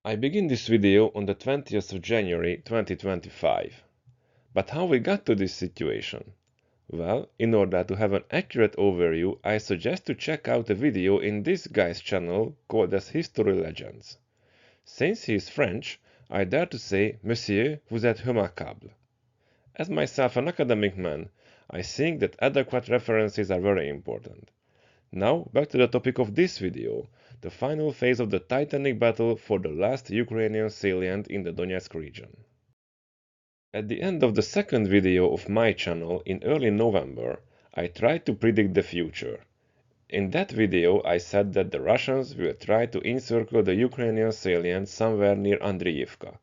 I begin this video on the 20th of January 2025. But how we got to this situation? Well, in order to have an accurate overview, I suggest to check out a video in this guy's channel called as History Legends. Since he is French, I dare to say, Monsieur, vous êtes remarquable. As myself an academic man, I think that adequate references are very important. Now, back to the topic of this video, the final phase of the titanic battle for the last Ukrainian salient in the Donetsk region. At the end of the second video of my channel in early November, I tried to predict the future. In that video, I said that the Russians will try to encircle the Ukrainian salient somewhere near Andreyivka.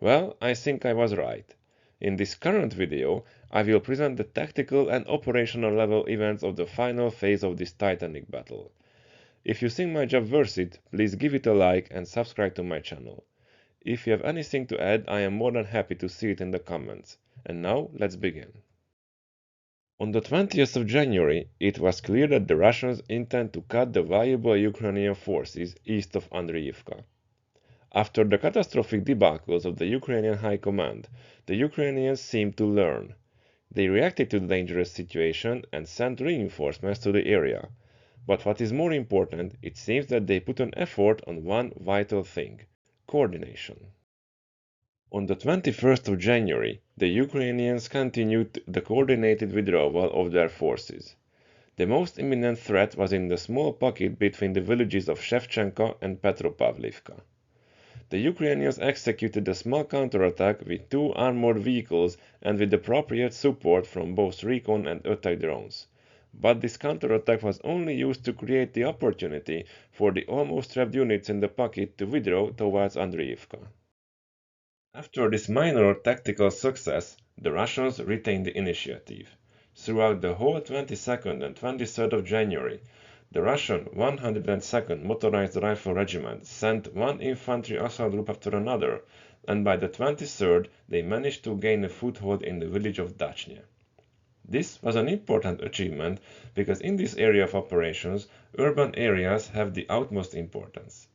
Well, I think I was right. In this current video, I will present the tactical and operational level events of the final phase of this titanic battle. If you think my job worth it, please give it a like and subscribe to my channel. If you have anything to add, I am more than happy to see it in the comments. And now, let's begin. On the 20th of January, it was clear that the Russians intend to cut the valuable Ukrainian forces east of Andreyivka. After the catastrophic debacles of the Ukrainian High Command, the Ukrainians seemed to learn. They reacted to the dangerous situation and sent reinforcements to the area. But what is more important, it seems that they put an effort on one vital thing: coordination. On the 21st of January, the Ukrainians continued the coordinated withdrawal of their forces. The most imminent threat was in the small pocket between the villages of Shevchenko and Petropavlivka. The Ukrainians executed a small counterattack with 2 armored vehicles and with appropriate support from both recon and attack drones. But this counterattack was only used to create the opportunity for the almost trapped units in the pocket to withdraw towards Andreyivka. After this minor tactical success, the Russians retained the initiative. Throughout the whole 22nd and 23rd of January, the Russian 102nd Motorized Rifle Regiment sent one infantry assault group after another, and by the 23rd they managed to gain a foothold in the village of Dachny. This was an important achievement because in this area of operations, urban areas have the utmost importance.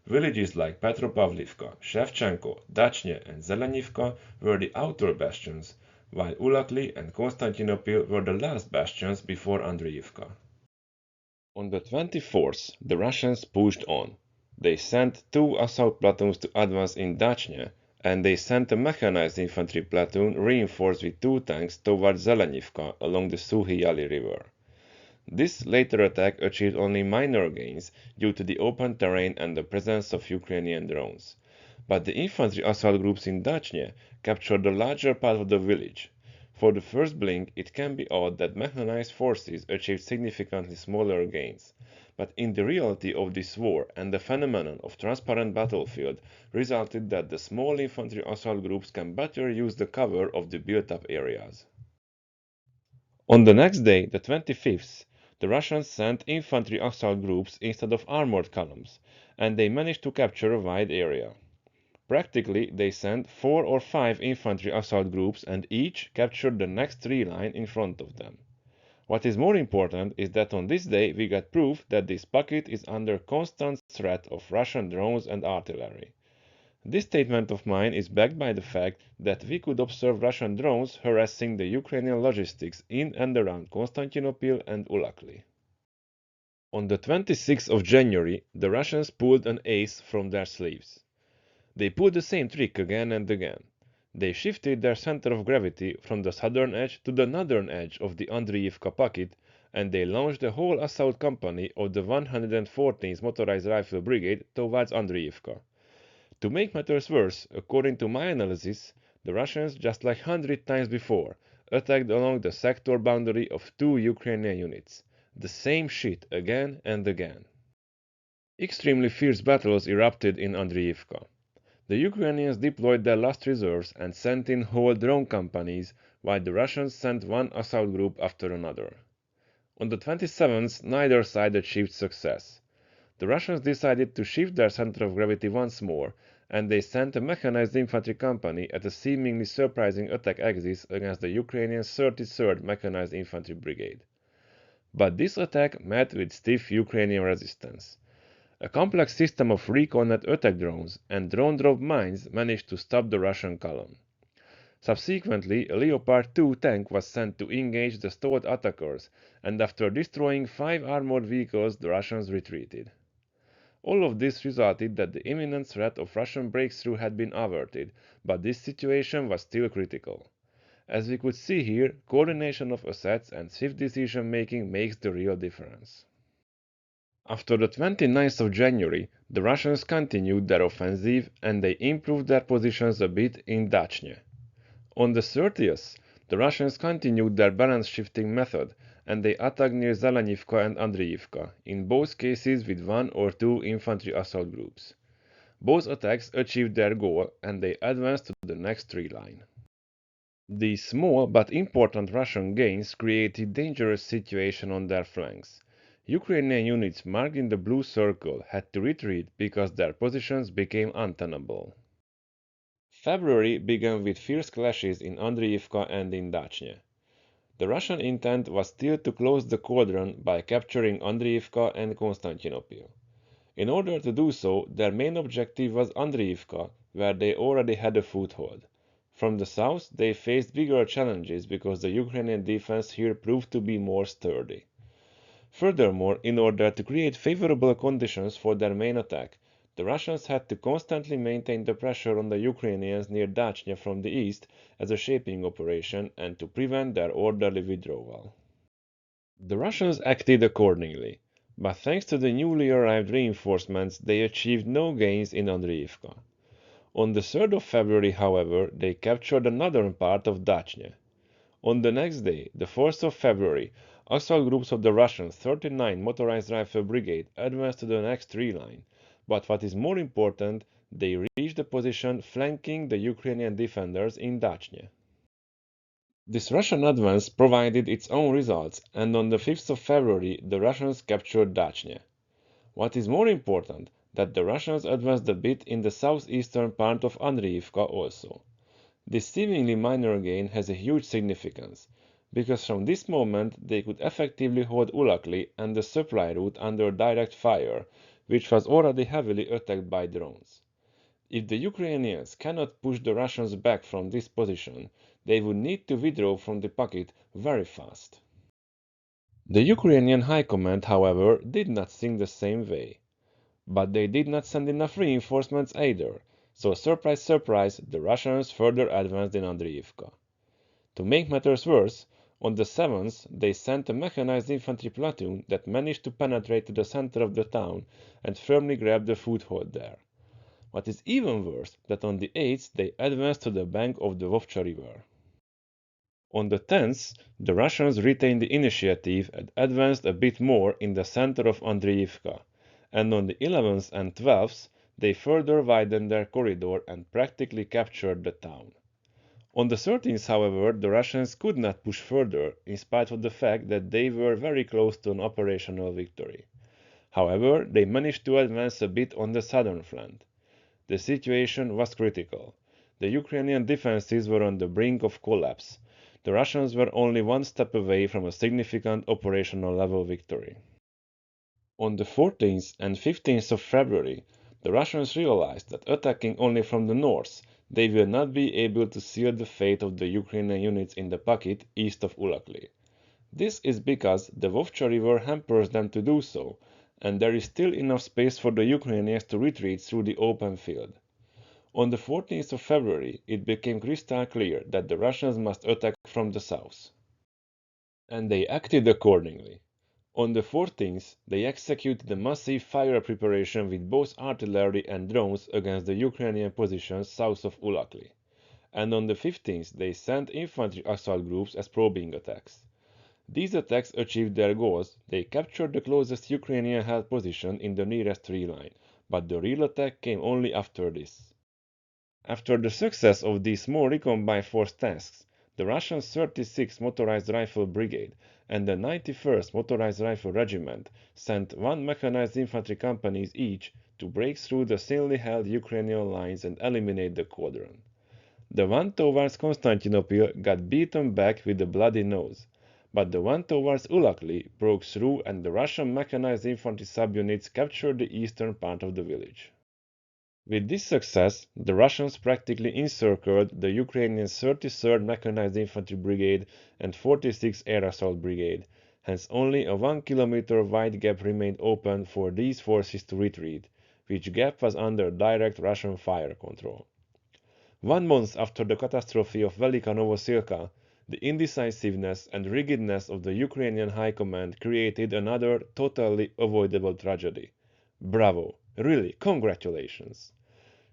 Villages like Petropavlivka, Shevchenko, Dachny and Zelenivka were the outer bastions, while Ulakly and Constantinople were the last bastions before Andreyivka. On the 24th, the Russians pushed on. They sent 2 assault platoons to advance in Dachny, and they sent a mechanized infantry platoon reinforced with 2 tanks towards Zelenivka along the Suhy-Yali river. This later attack achieved only minor gains due to the open terrain and the presence of Ukrainian drones. But the infantry assault groups in Dachny captured a larger part of the village. For the first blink, it can be odd that mechanized forces achieved significantly smaller gains. But in the reality of this war and the phenomenon of transparent battlefield resulted that the small infantry assault groups can better use the cover of the built-up areas. On the next day, the 25th, the Russians sent infantry assault groups instead of armored columns, and they managed to capture a wide area. Practically, they sent 4 or 5 infantry assault groups and each captured the next tree line in front of them. What is more important is that on this day we got proof that this pocket is under constant threat of Russian drones and artillery. This statement of mine is backed by the fact that we could observe Russian drones harassing the Ukrainian logistics in and around Constantinople and Ulakly. On the 26th of January, the Russians pulled an ace from their sleeves. They pulled the same trick again and again. They shifted their center of gravity from the southern edge to the northern edge of the Andreyivka pocket, and they launched the whole assault company of the 114th Motorized Rifle Brigade towards Andreyivka. To make matters worse, according to my analysis, the Russians, just like 100 times before, attacked along the sector boundary of 2 Ukrainian units. The same shit again and again. Extremely fierce battles erupted in Andreyivka. The Ukrainians deployed their last reserves and sent in whole drone companies, while the Russians sent one assault group after another. On the 27th, neither side achieved success. The Russians decided to shift their center of gravity once more, and they sent a mechanized infantry company at a seemingly surprising attack axis against the Ukrainian 33rd Mechanized Infantry Brigade. But this attack met with stiff Ukrainian resistance. A complex system of recon and attack drones and drone-dropped mines managed to stop the Russian column. Subsequently, a Leopard 2 tank was sent to engage the stalled attackers, and after destroying 5 armored vehicles, the Russians retreated. All of this resulted that the imminent threat of Russian breakthrough had been averted, but this situation was still critical. As we could see here, coordination of assets and swift decision-making makes the real difference. After the 29th of January, the Russians continued their offensive and they improved their positions a bit in Dachny. On the 30th, the Russians continued their balance-shifting method and they attacked near Zelenivka and Andreevka, in both cases with 1 or 2 infantry assault groups. Both attacks achieved their goal and they advanced to the next tree line. These small but important Russian gains created dangerous situation on their flanks. Ukrainian units marked in the blue circle had to retreat because their positions became untenable. February began with fierce clashes in Andreevka and in Dachny. The Russian intent was still to close the cauldron by capturing Andreevka and Constantinople. In order to do so, their main objective was Andreevka, where they already had a foothold. From the south, they faced bigger challenges because the Ukrainian defense here proved to be more sturdy. Furthermore, in order to create favorable conditions for their main attack, the Russians had to constantly maintain the pressure on the Ukrainians near Dachny from the east as a shaping operation and to prevent their orderly withdrawal. The Russians acted accordingly, but thanks to the newly arrived reinforcements they achieved no gains in Andreevka. On the 3rd of February, however, they captured the northern part of Dachny. On the next day, the 4th of February, assault groups of the Russian 39th Motorized Rifle Brigade advanced to the next tree line, but what is more important, they reached the position flanking the Ukrainian defenders in Dachny. This Russian advance provided its own results, and on the 5th of February the Russians captured Dachny. What is more important, that the Russians advanced a bit in the southeastern part of Andreevka also. This seemingly minor gain has a huge significance, because from this moment they could effectively hold Ulakly and the supply route under direct fire, which was already heavily attacked by drones. If the Ukrainians cannot push the Russians back from this position, they would need to withdraw from the pocket very fast. The Ukrainian High Command, however, did not think the same way. But they did not send enough reinforcements either, so surprise surprise, the Russians further advanced in Andreevka. To make matters worse, on the 7th they sent a mechanized infantry platoon that managed to penetrate to the center of the town and firmly grab the foothold there. What is even worse, that on the 8th they advanced to the bank of the Vovcha river. On the 10th, the Russians retained the initiative and advanced a bit more in the center of Andreevka, and on the 11th and 12th they further widened their corridor and practically captured the town. On the 13th, however, the Russians could not push further, in spite of the fact that they were very close to an operational victory. However, they managed to advance a bit on the southern flank. The situation was critical. The Ukrainian defenses were on the brink of collapse. The Russians were only one step away from a significant operational level victory. On the 14th and 15th of February, the Russians realized that attacking only from the north, they will not be able to seal the fate of the Ukrainian units in the pocket east of Ulakly. This is because the Vovcha river hampers them to do so, and there is still enough space for the Ukrainians to retreat through the open field. On the 14th of February, it became crystal clear that the Russians must attack from the south. And they acted accordingly. On the 14th, they executed a massive fire preparation with both artillery and drones against the Ukrainian positions south of Ulakly. And on the 15th, they sent infantry assault groups as probing attacks. These attacks achieved their goals. They captured the closest Ukrainian held position in the nearest tree line, but the real attack came only after this. After the success of these small recombined force tasks, the Russian 36th Motorized Rifle Brigade and the 91st Motorized Rifle Regiment sent 1 mechanized infantry companies each to break through the thinly held Ukrainian lines and eliminate the cauldron. The one towards Constantinople got beaten back with a bloody nose, but the one towards Ulakly broke through and the Russian mechanized infantry subunits captured the eastern part of the village. With this success, the Russians practically encircled the Ukrainian 33rd Mechanized Infantry Brigade and 46th Air Assault Brigade, hence only a 1 kilometer wide gap remained open for these forces to retreat, which gap was under direct Russian fire control. 1 month after the catastrophe of Velika Novosilka, the indecisiveness and rigidness of the Ukrainian High Command created another totally avoidable tragedy. Bravo! Really, congratulations!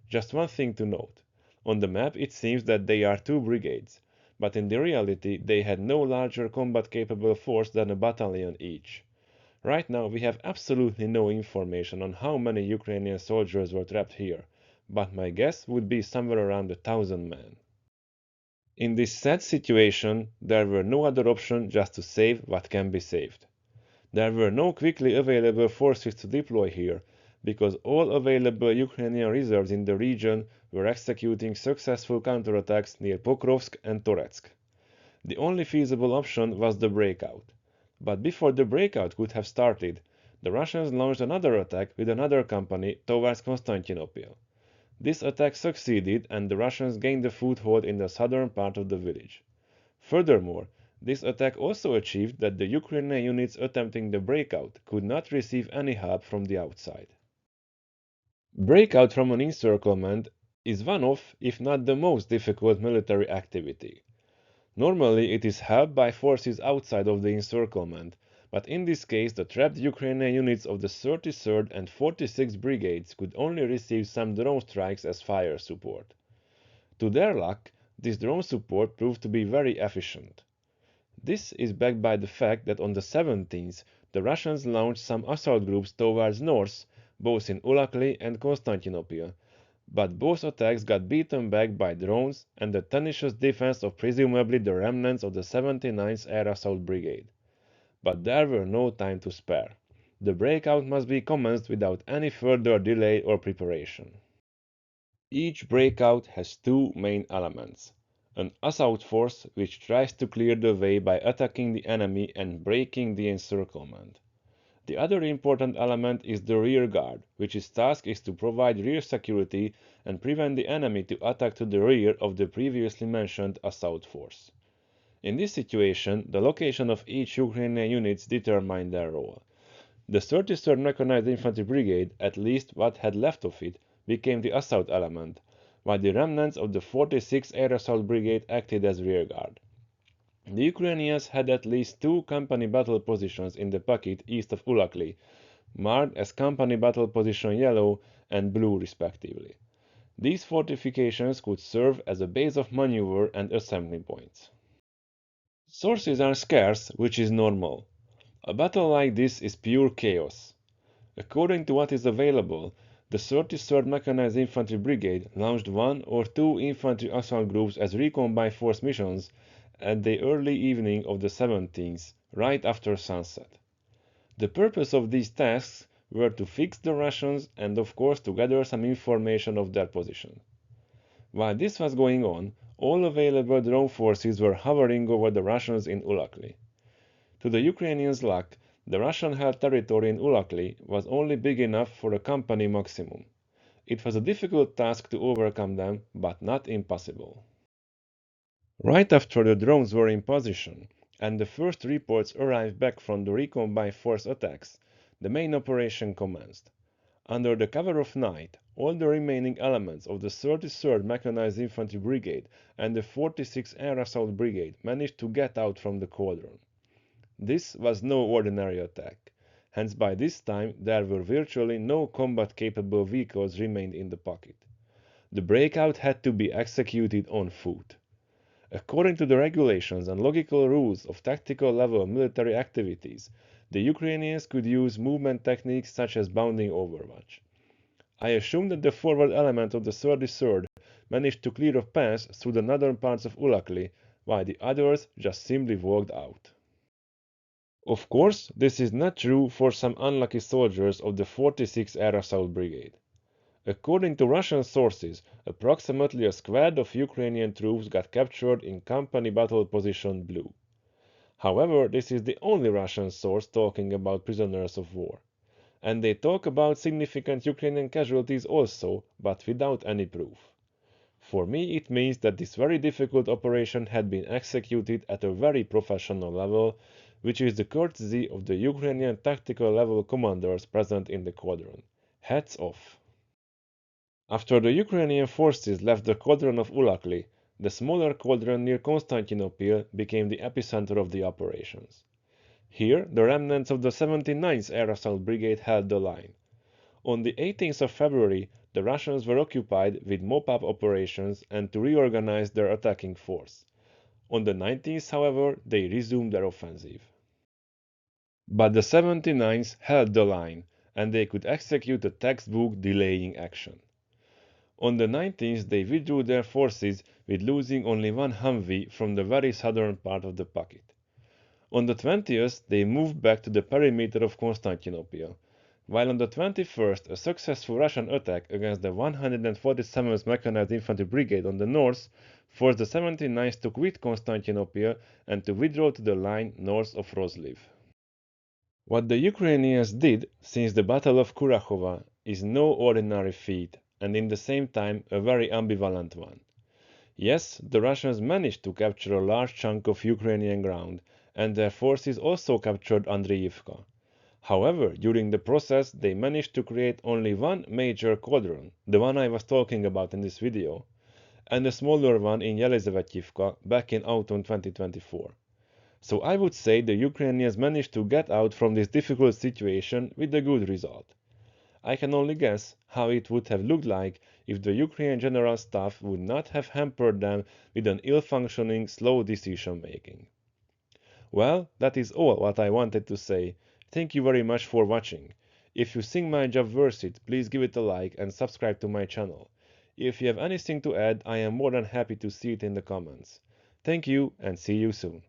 Just one thing to note. On the map it seems that they are 2 brigades, but in the reality they had no larger combat-capable force than a battalion each. Right now we have absolutely no information on how many Ukrainian soldiers were trapped here, but my guess would be somewhere around 1,000 men. In this sad situation, there were no other option just to save what can be saved. There were no quickly available forces to deploy here, because all available Ukrainian reserves in the region were executing successful counterattacks near Pokrovsk and Toretsk. The only feasible option was the breakout. But before the breakout could have started, the Russians launched another attack with another company towards Constantinople. This attack succeeded and the Russians gained a foothold in the southern part of the village. Furthermore, this attack also achieved that the Ukrainian units attempting the breakout could not receive any help from the outside. Breakout from an encirclement is one of, if not the most difficult military activity. Normally it is helped by forces outside of the encirclement, but in this case the trapped Ukrainian units of the 33rd and 46th Brigades could only receive some drone strikes as fire support. To their luck, this drone support proved to be very efficient. This is backed by the fact that on the 17th the Russians launched some assault groups towards north, both in Ulakly and Constantinople, but both attacks got beaten back by drones and the tenacious defense of presumably the remnants of the 79th Air Assault Brigade. But there were no time to spare. The breakout must be commenced without any further delay or preparation. Each breakout has 2 main elements. An assault force which tries to clear the way by attacking the enemy and breaking the encirclement. The other important element is the rear guard, which's task is to provide rear security and prevent the enemy to attack to the rear of the previously mentioned assault force. In this situation, the location of each Ukrainian unit determined their role. The 33rd Mechanized Infantry Brigade, at least what had left of it, became the assault element, while the remnants of the 46th Air Assault Brigade acted as rearguard. The Ukrainians had at least 2 company battle positions in the pocket east of Ulakly, marked as company battle position yellow and blue respectively. These fortifications could serve as a base of maneuver and assembly points. Sources are scarce, which is normal. A battle like this is pure chaos. According to what is available, the 33rd Mechanized Infantry Brigade launched 1 or 2 infantry assault groups as recon by force missions at the early evening of the 17th, right after sunset. The purpose of these tasks were to fix the Russians and of course to gather some information of their position. While this was going on, all available drone forces were hovering over the Russians in Ulakly. To the Ukrainians' luck, the Russian-held territory in Ulakly was only big enough for a company maximum. It was a difficult task to overcome them, but not impossible. Right after the drones were in position, and the first reports arrived back from the recon by force attacks, the main operation commenced. Under the cover of night, all the remaining elements of the 33rd Mechanized Infantry Brigade and the 46th Air Assault Brigade managed to get out from the cauldron. This was no ordinary attack, hence by this time there were virtually no combat-capable vehicles remained in the pocket. The breakout had to be executed on foot. According to the regulations and logical rules of tactical level military activities, the Ukrainians could use movement techniques such as bounding overwatch. I assume that the forward element of the 33rd managed to clear a path through the northern parts of Ulakly, while the others just simply walked out. Of course, this is not true for some unlucky soldiers of the 46th Air Assault Brigade. According to Russian sources, approximately a squad of Ukrainian troops got captured in company battle position blue. However, this is the only Russian source talking about prisoners of war. And they talk about significant Ukrainian casualties also, but without any proof. For me, it means that this very difficult operation had been executed at a very professional level, which is the courtesy of the Ukrainian tactical level commanders present in the cauldron. Hats off! After the Ukrainian forces left the cauldron of Ulakly, the smaller cauldron near Constantinople became the epicenter of the operations. Here, the remnants of the 79th Air Assault Brigade held the line. On the 18th of February, the Russians were occupied with mop-up operations and to reorganize their attacking force. On the 19th, however, they resumed their offensive. But the 79th held the line, and they could execute a textbook delaying action. On the 19th, they withdrew their forces with losing only one Humvee from the very southern part of the pocket. On the 20th, they moved back to the perimeter of Constantinople, while on the 21st, a successful Russian attack against the 147th Mechanized Infantry Brigade on the north forced the 79th to quit Constantinople and to withdraw to the line north of Rozliv. What the Ukrainians did since the Battle of Kurakhova is no ordinary feat, and in the same time a very ambivalent one. Yes, the Russians managed to capture a large chunk of Ukrainian ground, and their forces also captured Andreevka. However, during the process, they managed to create only one major cauldron, the one I was talking about in this video, and a smaller one in Yelizavetyivka back in autumn 2024. So I would say the Ukrainians managed to get out from this difficult situation with a good result. I can only guess how it would have looked like if the Ukrainian General Staff would not have hampered them with an ill-functioning, slow decision-making. Well, that is all what I wanted to say. Thank you very much for watching. If you think my job worth it, please give it a like and subscribe to my channel. If you have anything to add, I am more than happy to see it in the comments. Thank you and see you soon.